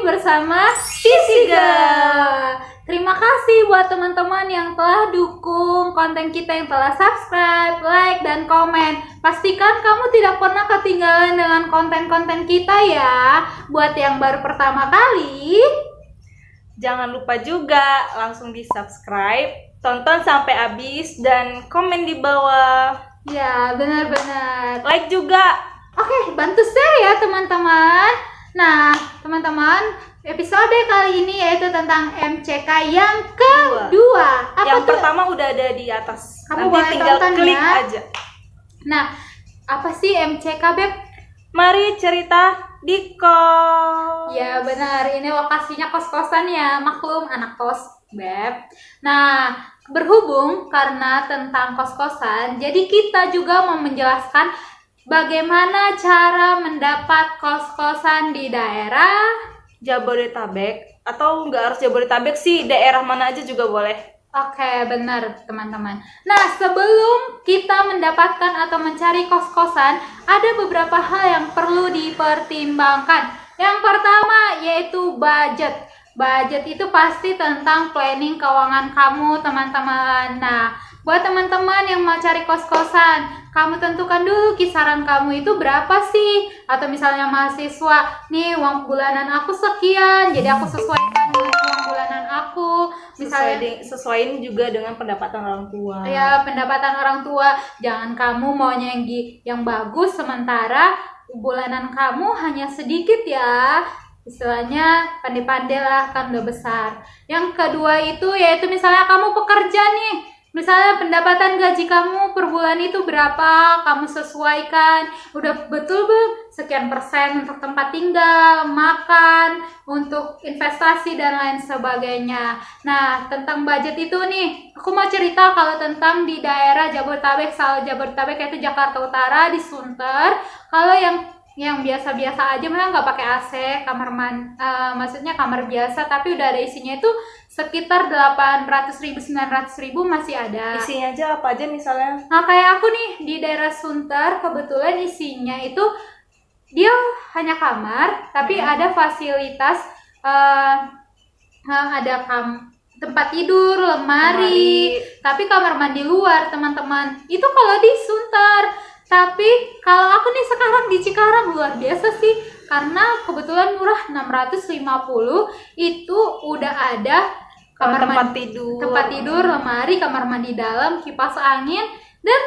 bersama Sisiga. Terima kasih buat teman-teman yang telah dukung konten kita, yang telah subscribe, like, dan komen. Pastikan kamu tidak pernah ketinggalan dengan konten-konten kita ya. Buat yang baru pertama kali, jangan lupa juga langsung di subscribe, tonton sampai habis, dan komen di bawah. ya benar-benar. Like juga. Oke, bantu share ya teman-teman. Nah, teman-teman, episode kali ini yaitu tentang MCK yang kedua. Yang pertama udah ada di atas. Kamu Nanti boleh tinggal tonton klik ya. aja. Nah, apa sih MCK, Beb? Mari cerita di kos. Ya benar, ini lokasinya kos-kosan ya, maklum anak kos, Beb. Nah, berhubung karena tentang kos-kosan, jadi kita juga mau menjelaskan bagaimana cara mendapat kos-kosan di daerah Jabodetabek, atau nggak harus Jabodetabek sih, daerah mana aja juga boleh. Oke, benar teman-teman. Nah, sebelum kita mendapatkan atau mencari kos-kosan, ada beberapa hal yang perlu dipertimbangkan. Yang pertama yaitu budget. Budget itu pasti tentang planning keuangan kamu, teman-teman. Nah, buat teman-teman yang mau cari kos-kosan, kamu tentukan dulu kisaran kamu itu berapa sih? Atau misalnya mahasiswa, nih uang bulanan aku sekian, jadi aku sesuaikan dengan uang bulanan aku. Misalnya Sesuaiin juga dengan pendapatan orang tua. ya, pendapatan orang tua. Jangan kamu maunya yang bagus, sementara bulanan kamu hanya sedikit ya. Istilahnya pandai-pandai lah, kan udah besar. Yang kedua itu yaitu misalnya kamu pekerja nih. Misalnya pendapatan gaji kamu per bulan itu berapa, kamu sesuaikan. Udah betul belum? Sekian persen untuk tempat tinggal, makan, untuk investasi, dan lain sebagainya. Nah, tentang budget itu nih, aku mau cerita kalau tentang di daerah Jabodetabek. Soal Jabodetabek itu Jakarta Utara, di Sunter. Kalau yang biasa-biasa aja, memang nggak pakai AC, maksudnya kamar biasa, tapi udah ada isinya itu sekitar 800.000, 900.000 masih ada. Isinya aja apa aja misalnya? Nah, kayak aku nih di daerah Sunter, kebetulan isinya itu dia hanya kamar, tapi ada fasilitas tempat tidur, lemari, tapi kamar mandi luar, teman-teman. Itu kalau di Sunter. Tapi kalau aku nih sekarang di Cikarang, luar biasa sih, karena kebetulan murah, 650 itu udah ada tempat tidur, lemari, kamar mandi dalam, kipas angin, dan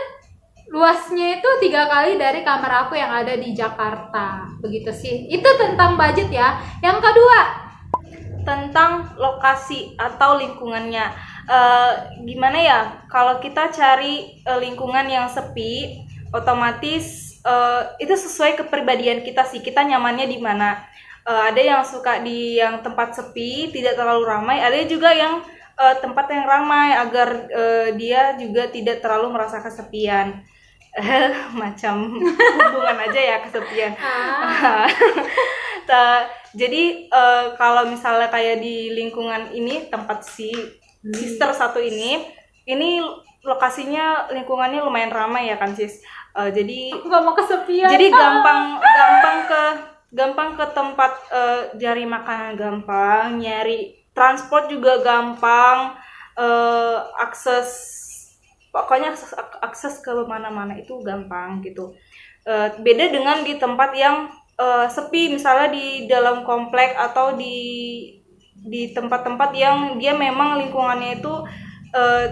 luasnya itu 3 kali dari kamar aku yang ada di Jakarta. Begitu sih. Itu tentang budget ya. Yang kedua, tentang lokasi atau lingkungannya. Gimana ya, kalau kita cari lingkungan yang sepi, otomatis itu sesuai kepribadian kita sih, kita nyamannya di mana. Ada yang suka di yang tempat sepi, tidak terlalu ramai, ada juga yang tempat yang ramai agar dia juga tidak terlalu merasa kesepian. Macam hubungan aja ya, kesepian. Jadi kalau misalnya kayak di lingkungan ini, tempat si sister satu ini lokasinya, lingkungannya lumayan ramai ya kan sis. Jadi aku gak mau kesepian. Jadi gampang ke tempat cari makanan gampang, nyari transport juga gampang, akses ke mana-mana itu gampang gitu. Beda dengan di tempat yang sepi, misalnya di dalam komplek atau di tempat-tempat yang dia memang lingkungannya itu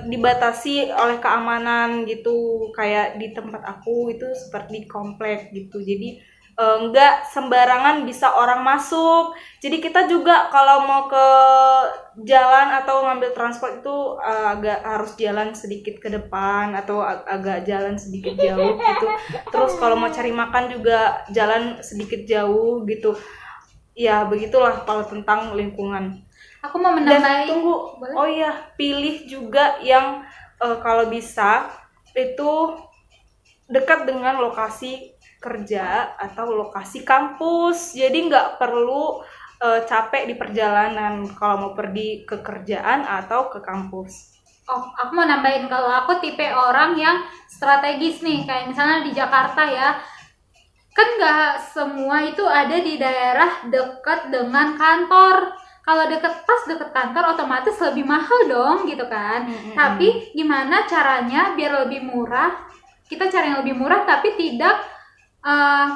dibatasi oleh keamanan gitu, kayak di tempat aku itu seperti komplek gitu. Jadi nggak sembarangan bisa orang masuk. Jadi kita juga kalau mau ke jalan atau ngambil transport itu agak harus jalan sedikit ke depan atau agak jalan sedikit jauh gitu. Terus kalau mau cari makan juga jalan sedikit jauh gitu. Ya begitulah kalau tentang lingkungan. Aku mau menambahin. Dan tunggu, boleh? Oh iya, pilih juga yang kalau bisa itu dekat dengan lokasi kerja atau lokasi kampus. Jadi nggak perlu capek di perjalanan kalau mau pergi ke kerjaan atau ke kampus. Oh, aku mau nambahin, kalau aku tipe orang yang strategis nih, kayak misalnya di Jakarta ya. kan nggak semua itu ada di daerah dekat dengan kantor. Kalau pas deket kantor otomatis lebih mahal dong gitu kan. Tapi gimana caranya biar lebih murah? Kita cari yang lebih murah tapi tidak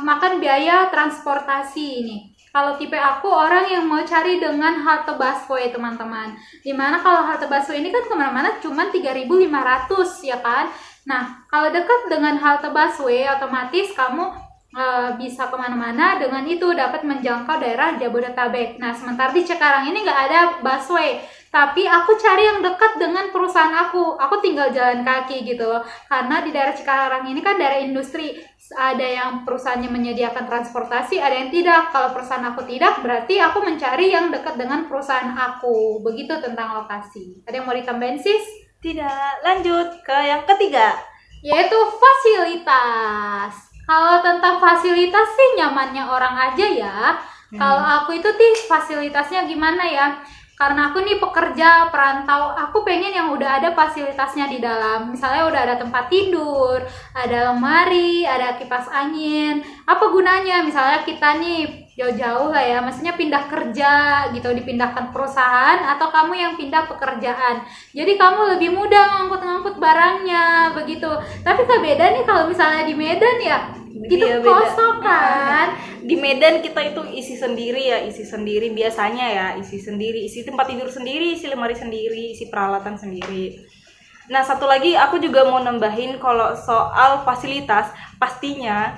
makan biaya transportasi ini. Kalau tipe aku orang yang mau cari dengan halte busway teman-teman. Dimana kalau halte busway ini kan kemana-mana cuma 3.500 ya kan. Nah kalau dekat dengan halte busway otomatis kamu bisa kemana-mana dengan itu dapat menjangkau daerah Jabodetabek. Nah sementara di Cikarang ini nggak ada busway, tapi aku cari yang dekat dengan perusahaan aku tinggal jalan kaki gitu loh, karena di daerah Cikarang ini kan daerah industri, ada yang perusahaannya menyediakan transportasi, ada yang tidak. Kalau perusahaan aku tidak, berarti aku mencari yang dekat dengan perusahaan aku. Begitu tentang lokasi. Ada yang mau ditambahin sis? Tidak, lanjut ke yang ketiga, Yaitu fasilitas. Kalau tentang fasilitas sih nyamannya orang aja ya. Kalau aku itu fasilitasnya gimana ya? Karena aku nih pekerja perantau, aku pengen yang udah ada fasilitasnya di dalam. Misalnya udah ada tempat tidur, ada lemari, ada kipas angin. Apa gunanya? Misalnya kita nih jauh-jauh lah ya, maksudnya pindah kerja gitu, dipindahkan perusahaan atau kamu yang pindah pekerjaan. Jadi kamu lebih mudah ngangkut-ngangkut barangnya begitu. Tapi beda nih kalau misalnya di Medan ya, itu kosong kan. Di Medan kita itu isi sendiri biasanya ya, isi tempat tidur sendiri, isi lemari sendiri, isi peralatan sendiri. Nah satu lagi aku juga mau nambahin, kalau soal fasilitas pastinya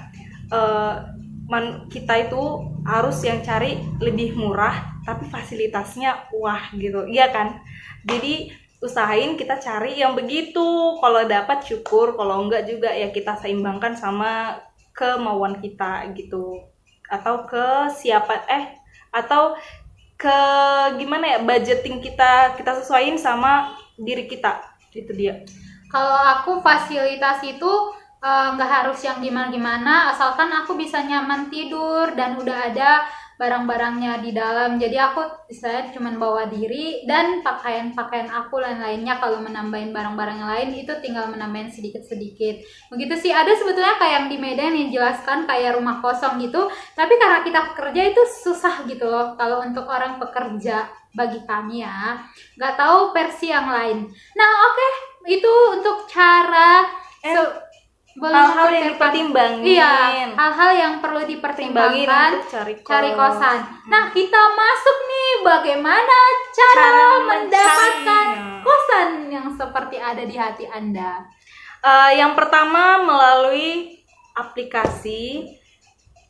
kita itu harus yang cari lebih murah tapi fasilitasnya wah gitu, iya kan? Jadi usahain kita cari yang begitu, kalau dapat syukur, kalau enggak juga ya kita seimbangkan sama kemauan kita gitu, atau ke atau ke gimana ya, budgeting kita sesuaiin sama diri kita, itu dia. Kalau aku fasilitas itu nggak harus yang gimana-gimana, asalkan aku bisa nyaman tidur dan udah ada barang-barangnya di dalam. Jadi aku saya cuma bawa diri dan pakaian-pakaian aku lain-lainnya. Kalau menambahin barang-barang yang lain itu tinggal menambahin sedikit-sedikit. Begitu sih. Ada sebetulnya kayak yang di Medan yang jelaskan kayak rumah kosong gitu. Tapi karena kita pekerja itu susah gitu loh. Kalau untuk orang pekerja bagi kami ya, nggak tahu versi yang lain. Nah oke, itu untuk cara hal-hal yang dipertimbangin. Iya, hal-hal yang perlu dipertimbangkan untuk cari kosan. Nah, kita masuk nih bagaimana cara mendapatkan kosan yang seperti ada di hati Anda. Yang pertama melalui aplikasi,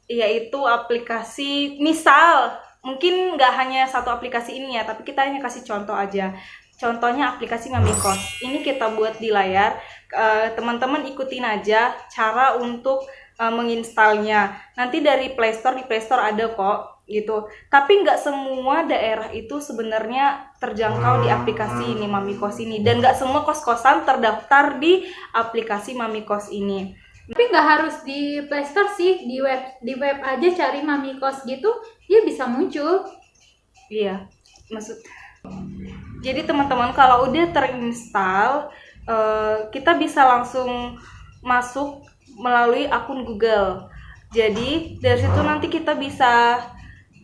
yaitu aplikasi, misal mungkin nggak hanya satu aplikasi ini ya, tapi kita hanya kasih contoh aja. Contohnya aplikasi Mamikos. Ini kita buat di layar. Teman-teman ikutin aja cara untuk menginstalnya. Nanti di Play Store ada kok gitu. Tapi nggak semua daerah itu sebenarnya terjangkau di aplikasi ini, Mamikos ini. Dan nggak semua kos-kosan terdaftar di aplikasi Mamikos ini. Tapi nggak harus di Play Store sih, di web aja cari Mamikos gitu, dia bisa muncul. Iya, jadi teman-teman kalau udah terinstall, kita bisa langsung masuk melalui akun Google. Jadi dari situ nanti kita bisa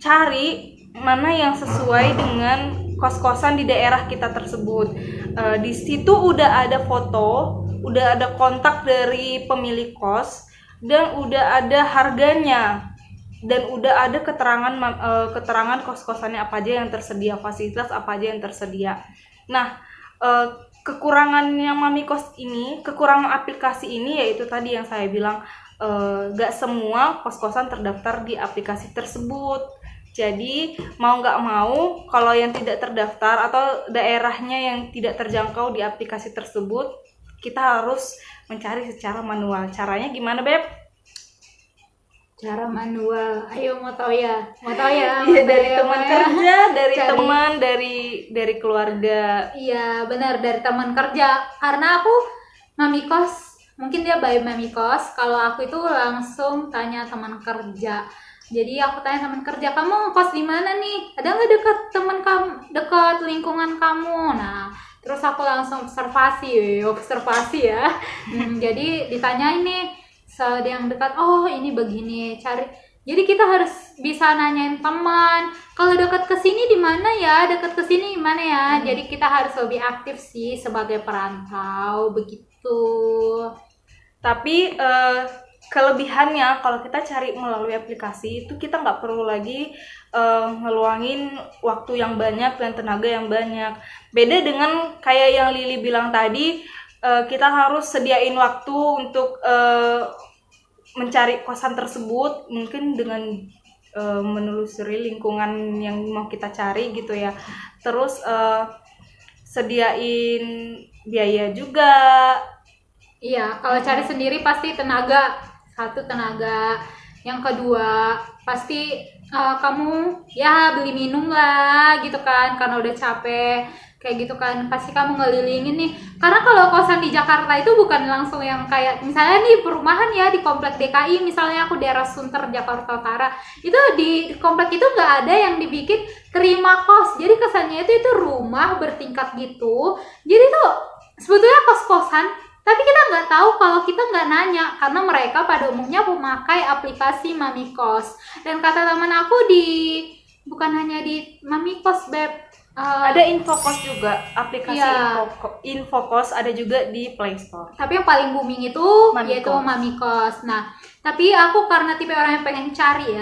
cari mana yang sesuai dengan kos-kosan di daerah kita tersebut. Di situ udah ada foto, udah ada kontak dari pemilik kos, dan udah ada harganya, dan udah ada keterangan kos-kosannya apa aja yang tersedia, fasilitas apa aja yang tersedia. Nah, kekurangannya Mamikos ini, kekurangan aplikasi ini yaitu tadi yang saya bilang, gak semua kos-kosan terdaftar di aplikasi tersebut. Jadi mau nggak mau, kalau yang tidak terdaftar atau daerahnya yang tidak terjangkau di aplikasi tersebut, kita harus mencari secara manual. Caranya gimana, Beb? Cara manual, ayo mau tahu ya? Iya, dari teman kerja, dari teman, dari keluarga. Iya benar, dari teman kerja. Karena aku Mamikos, mungkin dia by Mamikos. Kalau aku itu langsung tanya teman kerja. Jadi aku tanya teman kerja, kamu kos di mana nih? Ada nggak dekat teman kamu, dekat lingkungan kamu? Nah, terus aku langsung observasi ya. Jadi ditanyain nih, ada yang dekat, oh ini begini, cari. Jadi kita harus bisa nanyain teman, kalau dekat ke sini di mana ya, dekat ke sini di mana ya. Jadi kita harus lebih aktif sih sebagai perantau begitu. Tapi kelebihannya kalau kita cari melalui aplikasi itu kita nggak perlu lagi ngeluangin waktu yang banyak dan tenaga yang banyak. Beda dengan kayak yang Lili bilang tadi, kita harus sediain waktu untuk mencari kosan tersebut, mungkin dengan menelusuri lingkungan yang mau kita cari gitu ya. Terus sediain biaya juga. Iya, kalau cari sendiri pasti tenaga, satu tenaga. Yang kedua pasti kamu ya beli minum lah gitu kan, karena udah capek kayak gitu kan, pasti kamu ngelilingin nih. Karena kalau kosan di Jakarta itu bukan langsung yang kayak misalnya nih perumahan ya di komplek DKI, misalnya aku daerah Sunter Jakarta Utara, itu di komplek itu nggak ada yang dibikin terima kos, jadi kesannya itu rumah bertingkat gitu. Jadi tuh sebetulnya kos-kosan, tapi kita nggak tahu kalau kita nggak nanya, karena mereka pada umumnya memakai aplikasi Mami Kos. Dan kata teman aku bukan hanya di Mami Kos, Beb. Ada Infokos juga, aplikasi Iya. Infokos ada juga di Play Store. Tapi yang paling booming itu Mami yaitu Kos. Mami Kos. Nah, tapi aku karena tipe orang yang pengen cari,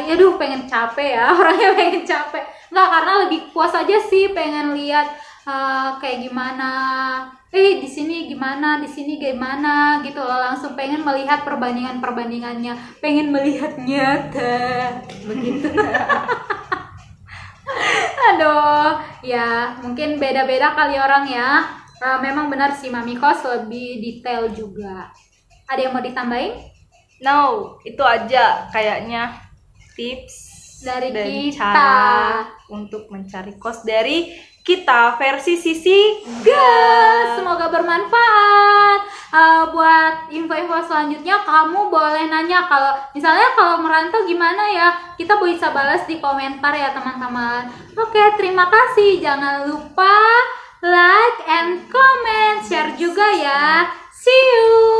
aduh pengen capek ya, orangnya pengen capek. Nggak, karena lebih puas aja sih pengen lihat kayak gimana. Di sini gimana, di sini gimana gitu loh. Langsung pengen melihat perbandingannya, pengen melihat nyata. Begitu. Aduh, ya mungkin beda-beda kali orang ya. Memang benar sih Mami Kos lebih detail juga. Ada yang mau ditambahin? No, itu aja kayaknya tips Dari dan kita. cara untuk mencari kos dari kita versi sisi Gas, semoga bermanfaat. Buat info-info selanjutnya kamu boleh nanya, kalau misalnya kalau merantau gimana ya, kita bisa balas di komentar ya teman-teman. Oke, terima kasih. Jangan lupa like and comment, share juga ya. See you.